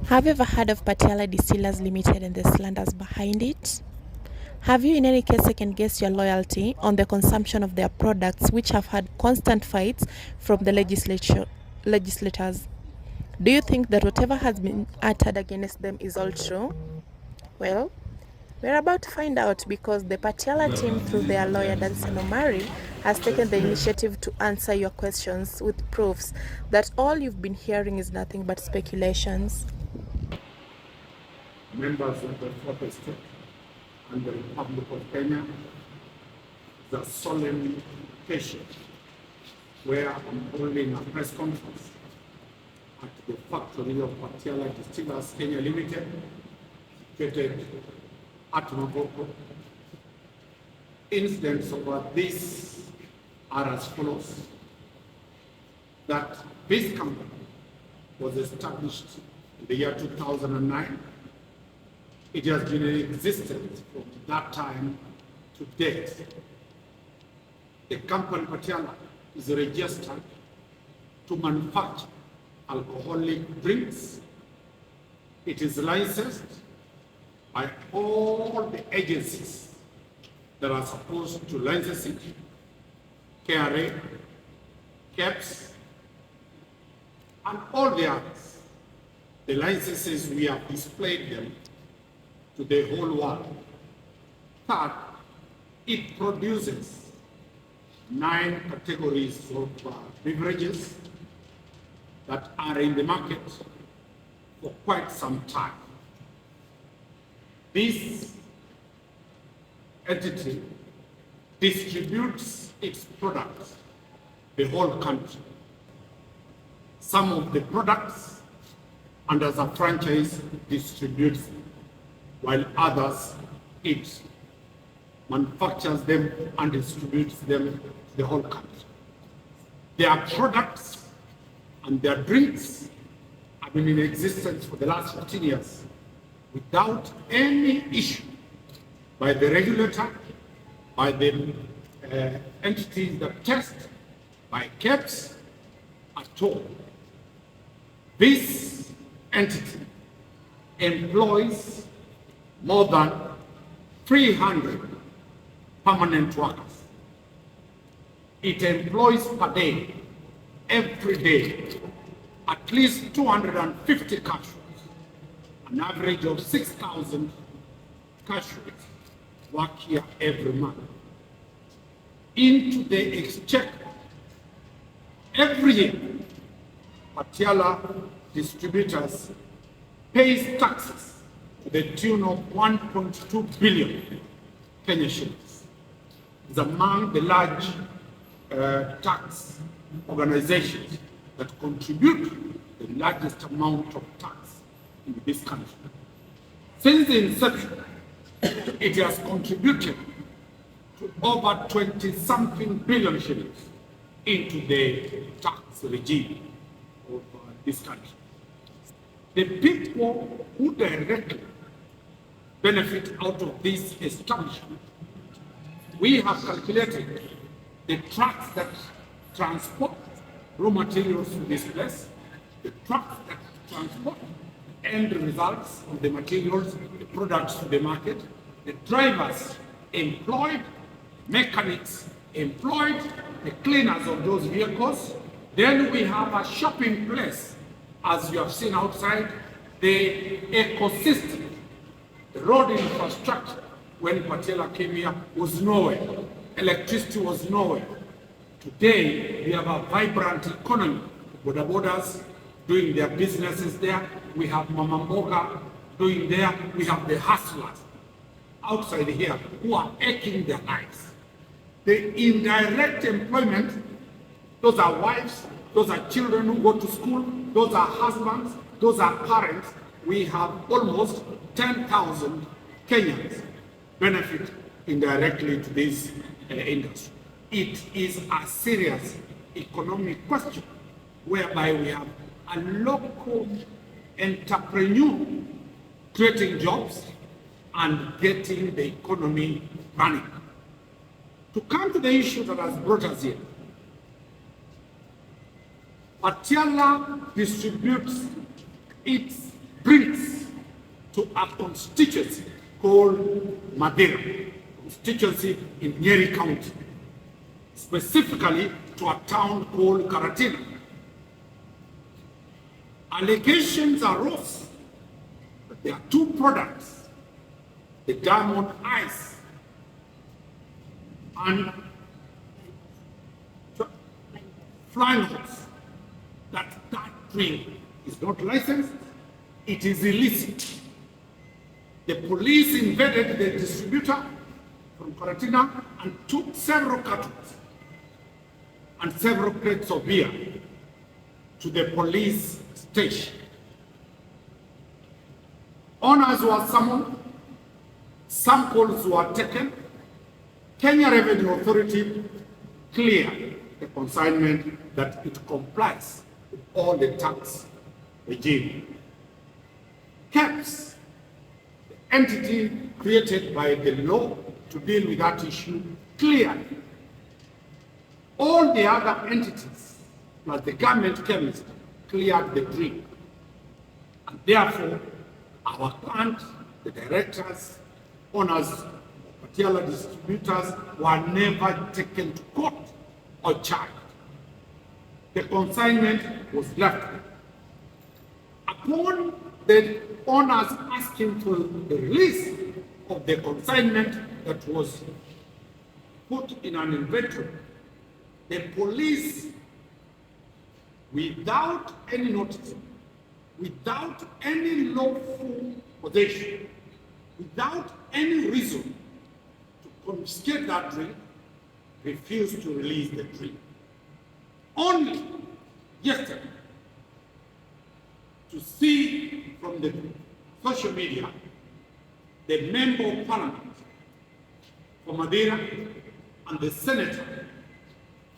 Have you ever heard of Patiala Distillers Limited and the slanders behind it? Have you in any case second guessed your loyalty on the consumption of their products, which have had constant fights from the legislators? Do you think that whatever has been uttered against them is all true? Well, we're about to find out because the Patiala team, through their lawyer Danson Omari, has taken the initiative to answer your questions with proofs that all you've been hearing is nothing but speculations. Members of the Fourth Estate and the Republic of Kenya, the solemn occasion where I'm holding a press conference at the factory of Patiala Distillers Kenya Limited, situated at Maboko. Incidents of this are as follows: that this company was established in the year 2009. It has been in existence from that time to date. The company Patiala is registered to manufacture alcoholic drinks. It is licensed by all the agencies that are supposed to license it: KRA, KEPS, and all the others. The licenses, we have displayed them to the whole world. Third, it produces 9 categories of beverages that are in the market for quite some time. This entity distributes its products the whole country. Some of the products, and as a franchise, distributes them, while others, it manufactures them and distributes them to the whole country. Their products and their drinks have been in existence for the last 15 years without any issue by the regulator, by the entities that test, by KEPS at all. This entity employs more than 300 permanent workers. It employs per day, every day, at least 250 cashiers, an average of 6,000 cashiers work here every month. Into the exchequer, every year, Patiala distributors pays taxes to the tune of 1.2 billion Kenya shillings. It's among the large tax organizations that contribute the largest amount of tax in this country. Since the inception, it has contributed to over 20-something billion shillings into the tax regime of this country. The people who directly benefit out of this establishment, we have calculated the trucks that transport raw materials to this place, the trucks that transport end results of the materials, the products to the market, the drivers employed, mechanics employed, the cleaners of those vehicles. Then we have a shopping place, as you have seen outside, the ecosystem, the road infrastructure. When Patiala came here was nowhere. Electricity was nowhere. Today, we have a vibrant economy. Border borders doing their businesses there. We have Mama Mboga doing there. We have the hustlers outside here who are aching their lives. The indirect employment, those are wives, those are children who go to school, those are husbands, those are parents. We have almost 10,000 Kenyans benefit indirectly to this industry. It is a serious economic question whereby we have a local entrepreneur creating jobs and getting the economy running. To come to the issue that has brought us here, Patiala distributes its brings to a constituency called Madeira, constituency in Nyeri County, specifically to a town called Karatina. Allegations arose that there are two products, the diamond ice and flying horse, that drink is not licensed, it is illicit. The police invaded the distributor from Karatina and took several cartons and several crates of beer to the police station. Owners were summoned, samples were taken. Kenya Revenue Authority cleared the consignment that it complies with all the tax regime. KEPS, the entity created by the law to deal with that issue, cleared. All the other entities, plus the government chemist, cleared the drink. And therefore, our plant, the directors, owners, Patiala distributors were never taken to court or charged. The consignment was left. Upon the owners asking for the release of the consignment that was put in an inventory, the police, without any notice, without any lawful possession, without any reason to confiscate that drink, refused to release the drink. Only yesterday, to see from the social media, the member of parliament from Madeira and the senator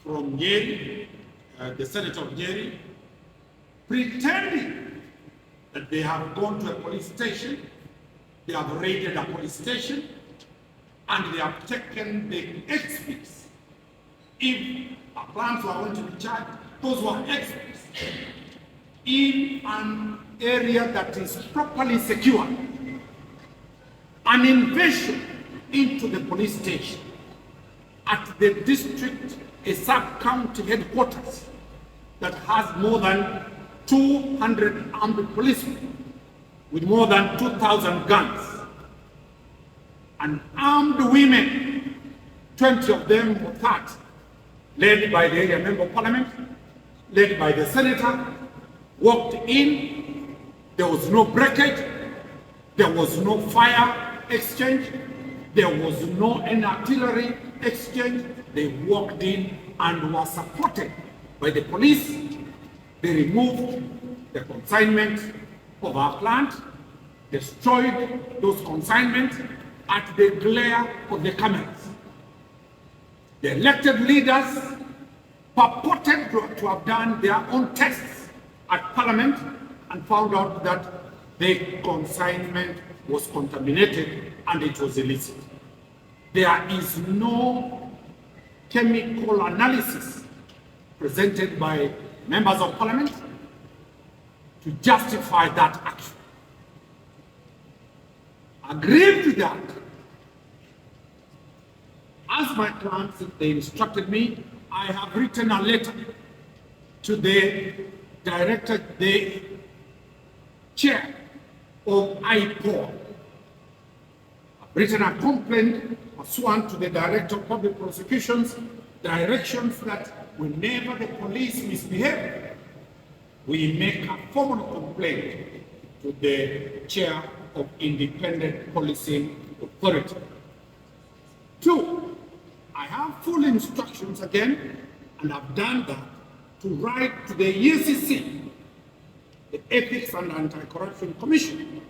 from Nyeri, the senator of Nyeri, pretending that they have gone to a police station, they have raided a police station, and they have taken the experts. If a plants were going to be charged, those were experts in an area that is properly secure. An invasion into the police station at the district, a sub-county headquarters that has more than 200 armed policemen with more than 2,000 guns, and armed women, 20 of them or 30, led by the area member of parliament, led by the senator, walked in. There was no breakage, there was no fire exchange, there was no any artillery exchange. They walked in and were supported by the police. They removed the consignment of our plant, destroyed those consignments at the glare of the cameras. The elected leaders purported to have done their own tests at parliament and found out that the consignment was contaminated and it was illicit. There is no chemical analysis presented by members of parliament to justify that action. Aggrieved with that, as my clients, they instructed me, I have written a letter to the director, the chair of IPOR. I've written a complaint pursuant to the director of public prosecutions, directions that whenever the police misbehave, we make a formal complaint to the chair of Independent Policing Authority. 2, I have full instructions again, and I've done that, to write to the EACC, the Ethics and Anti-Corruption Commission,